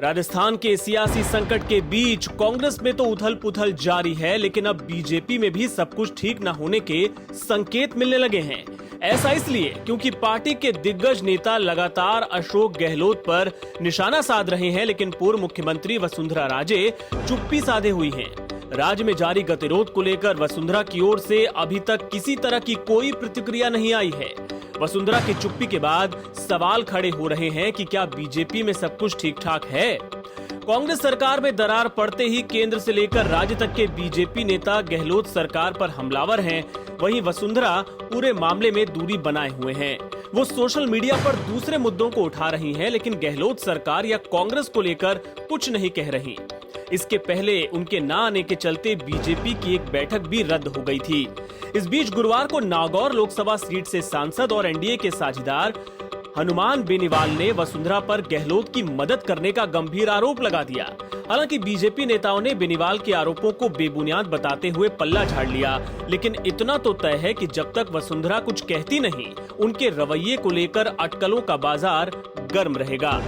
राजस्थान के सियासी संकट के बीच कांग्रेस में तो उथल पुथल जारी है, लेकिन अब बीजेपी में भी सब कुछ ठीक न होने के संकेत मिलने लगे हैं। ऐसा इसलिए क्योंकि पार्टी के दिग्गज नेता लगातार अशोक गहलोत पर निशाना साध रहे हैं, लेकिन पूर्व मुख्यमंत्री वसुंधरा राजे चुप्पी साधे हुई हैं। राज्य में जारी गतिरोध को लेकर वसुंधरा की ओर से अभी तक किसी तरह की कोई प्रतिक्रिया नहीं आई है। वसुंधरा की चुप्पी के बाद सवाल खड़े हो रहे हैं कि क्या बीजेपी में सब कुछ ठीक ठाक है। कांग्रेस सरकार में दरार पड़ते ही केंद्र से लेकर राज्य तक के बीजेपी नेता गहलोत सरकार पर हमलावर हैं। वहीं वसुंधरा पूरे मामले में दूरी बनाए हुए हैं। वो सोशल मीडिया पर दूसरे मुद्दों को उठा रही हैं, लेकिन गहलोत सरकार या कांग्रेस को लेकर कुछ नहीं कह रही। इसके पहले उनके न आने के चलते बीजेपी की एक बैठक भी रद्द हो गई थी। इस बीच गुरुवार को नागौर लोकसभा सीट से सांसद और एनडीए के साझेदार हनुमान बेनीवाल ने वसुंधरा पर गहलोत की मदद करने का गंभीर आरोप लगा दिया। हालांकि बीजेपी नेताओं ने बेनीवाल के आरोपों को बेबुनियाद बताते हुए पल्ला झाड़ लिया, लेकिन इतना तो तय है कि जब तक वसुंधरा कुछ कहती नहीं, उनके रवैये को लेकर अटकलों का बाजार गर्म रहेगा।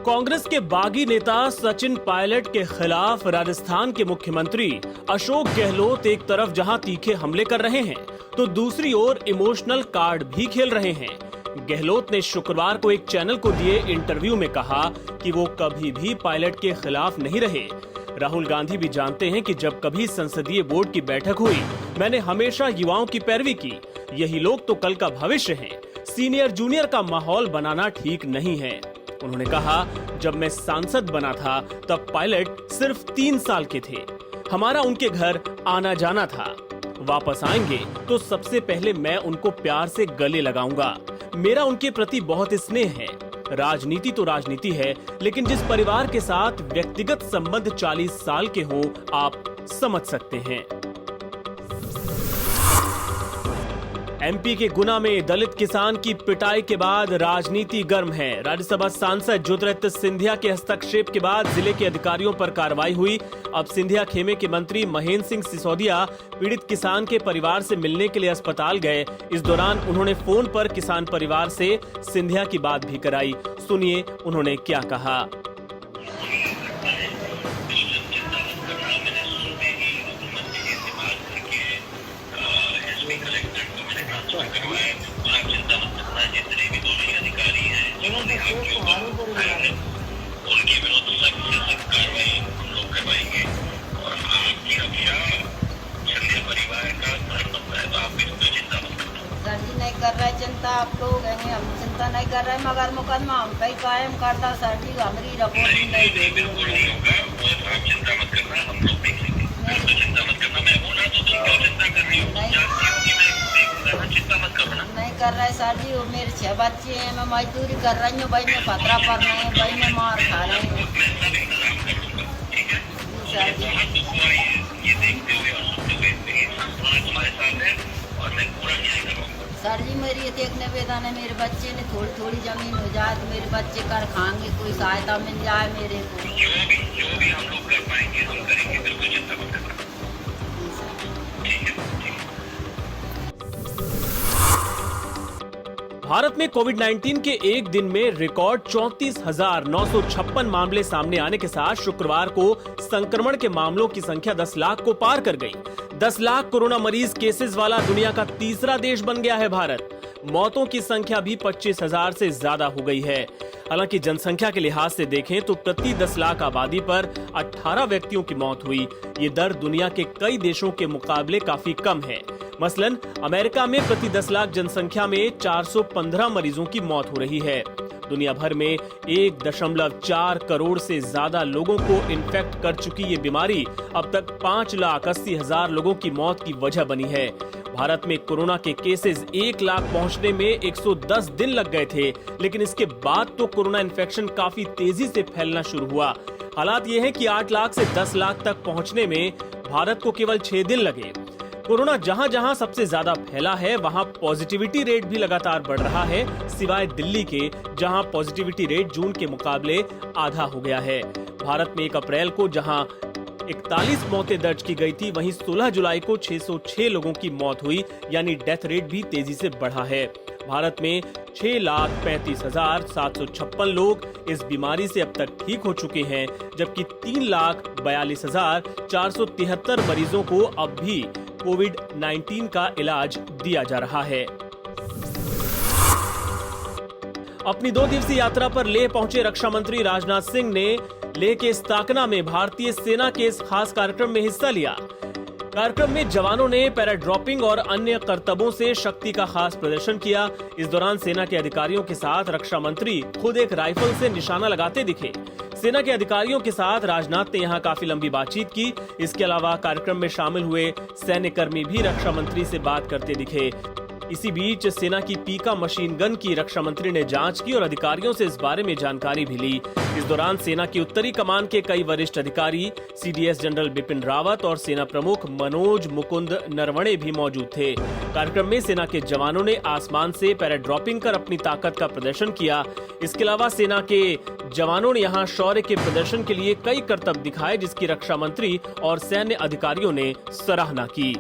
कांग्रेस के बागी नेता सचिन पायलट के खिलाफ राजस्थान के मुख्यमंत्री अशोक गहलोत एक तरफ जहां तीखे हमले कर रहे हैं, तो दूसरी ओर इमोशनल कार्ड भी खेल रहे हैं। गहलोत ने शुक्रवार को एक चैनल को दिए इंटरव्यू में कहा कि वो कभी भी पायलट के खिलाफ नहीं रहे। राहुल गांधी भी जानते हैं कि जब कभी संसदीय बोर्ड की बैठक हुई, मैंने हमेशा युवाओं की पैरवी की। यही लोग तो कल का भविष्य हैं। सीनियर जूनियर का माहौल बनाना ठीक नहीं है। उन्होंने कहा, जब मैं सांसद बना था तब पायलट सिर्फ 3 साल के थे। हमारा उनके घर आना जाना था। वापस आएंगे तो सबसे पहले मैं उनको प्यार से गले लगाऊंगा। मेरा उनके प्रति बहुत स्नेह है। राजनीति तो राजनीति है, लेकिन जिस परिवार के साथ व्यक्तिगत संबंध 40 साल के हों, आप समझ सकते हैं। एमपी के गुना में दलित किसान की पिटाई के बाद राजनीति गर्म है। राज्यसभा सांसद ज्योतिरादित्य सिंधिया के हस्तक्षेप के बाद जिले के अधिकारियों पर कार्रवाई हुई। अब सिंधिया खेमे के मंत्री महेंद्र सिंह सिसोदिया पीड़ित किसान के परिवार से मिलने के लिए अस्पताल गए। इस दौरान उन्होंने फोन पर किसान परिवार से सिंधिया की बात भी कराई। सुनिए उन्होंने क्या कहा। उनके विरुद्ध सख्त से सख्त कार्रवाई हम लोग करवाएंगे और आपकी रक्षा सिंधिया परिवार का धर्म बनता है, तो आप इस पर चिंता मत करो। सर जी नहीं कर रहे चिंता, आप लोग हैं, हम चिंता नहीं कर रहे, मगर मुकदमा हम पे कायम करता। सर जी हमारी रिपोर्ट नहीं दे बिल्कुल नहीं होगा, वो आप चिंता मत करना, हम लोग देख लेंगे। तो चिंता मत करना, मैं हूँ ना, तो तुम क्यों चिंता कर रही हो? जानती हो कि मैं देखूंगा ना, चिंता मत करो ना। नहीं कर रहे सर जी, वो मेरे 6 बच्चे हैं, मैं मजदूरी कर रही हूँ, भाई में पथरा पर रहे हैं, भाई में मार खा रहे हैं। मैं सब इंतजाम कर दूंगा, ठीक है? सर जी बहुत दुख हुआ ये देखते हुए और सुनते हुए। मेरी सांत्वना तुम्हारे साथ है और मैं पूरा न्याय करूँगा। सर जी मेरी ये एक निवेदन है, मेरे बच्चे ने थोड़ी थोड़ी जमीन हो जाए तो मेरे बच्चे कर खाएंगे, कोई सहायता मिल जाए मेरे को। जो भी हम लोग कर पाएंगे हम करेंगे, बिल्कुल चिंता मत करना, ठीक है? भारत में कोविड-19 के एक दिन में रिकॉर्ड 34,956 मामले सामने आने के साथ शुक्रवार को संक्रमण के मामलों की संख्या 10 लाख को पार कर गई। 10 लाख कोरोना मरीज केसेस वाला दुनिया का तीसरा देश बन गया है भारत। मौतों की संख्या भी 25,000 से ज्यादा हो गई है। हालांकि जनसंख्या के लिहाज से देखें तो प्रति 10 लाख आबादी पर 18 व्यक्तियों की मौत हुई। ये दर दुनिया के कई देशों के मुकाबले काफी कम है। मसलन अमेरिका में प्रति 10 लाख जनसंख्या में 415 मरीजों की मौत हो रही है। दुनिया भर में 1.4 करोड़ से ज्यादा लोगों को इन्फेक्ट कर चुकी ये बीमारी अब तक 5,80,000 लोगों की मौत की वजह बनी है। भारत में कोरोना के केसेस 1 लाख पहुंचने में 110 दिन लग गए थे, लेकिन इसके बाद तो कोरोना इन्फेक्शन काफी तेजी से फैलना शुरू हुआ। हालात ये है कि 8 लाख से 10 लाख तक पहुंचने में भारत को केवल 6 दिन लगे। कोरोना जहां जहां सबसे ज्यादा फैला है, वहां पॉजिटिविटी रेट भी लगातार बढ़ रहा है, सिवाय दिल्ली के, जहां पॉजिटिविटी रेट जून के मुकाबले आधा हो गया है। भारत में 1 अप्रैल को जहां 41 मौतें दर्ज की गई थी, वहीं 16 जुलाई को 606 लोगों की मौत हुई, यानी डेथ रेट भी तेजी से बढ़ा है। भारत में 6,35,756 लोग इस बीमारी से अब तक ठीक हो चुके हैं, जबकि 3,42,473 मरीजों को अब भी कोविड-19 का इलाज दिया जा रहा है। अपनी 2 दिवसीय यात्रा पर लेह पहुंचे रक्षा मंत्री राजनाथ सिंह ने लेह के स्ताकना में भारतीय सेना के इस खास कार्यक्रम में हिस्सा लिया। कार्यक्रम में जवानों ने पैराड्रॉपिंग और अन्य करतबों से शक्ति का खास प्रदर्शन किया। इस दौरान सेना के अधिकारियों के साथ रक्षा मंत्री खुद एक राइफल से निशाना लगाते दिखे। सेना के अधिकारियों के साथ राजनाथ ने यहां काफी लंबी बातचीत की। इसके अलावा कार्यक्रम में शामिल हुए सैन्य कर्मी भी रक्षा मंत्री से बात करते दिखे। इसी बीच सेना की पीका मशीन गन की रक्षा मंत्री ने जांच की और अधिकारियों से इस बारे में जानकारी भी ली। इस दौरान सेना की उत्तरी कमान के कई वरिष्ठ अधिकारी, सीडीएस जनरल बिपिन रावत और सेना प्रमुख मनोज मुकुंद नरवणे भी मौजूद थे। कार्यक्रम में सेना के जवानों ने आसमान से पैराड्रॉपिंग कर अपनी ताकत का प्रदर्शन किया। इसके अलावा सेना के जवानों ने यहां शौर्य के प्रदर्शन के लिए कई करतब दिखाए, जिसकी रक्षा मंत्री और सैन्य अधिकारियों ने सराहना की।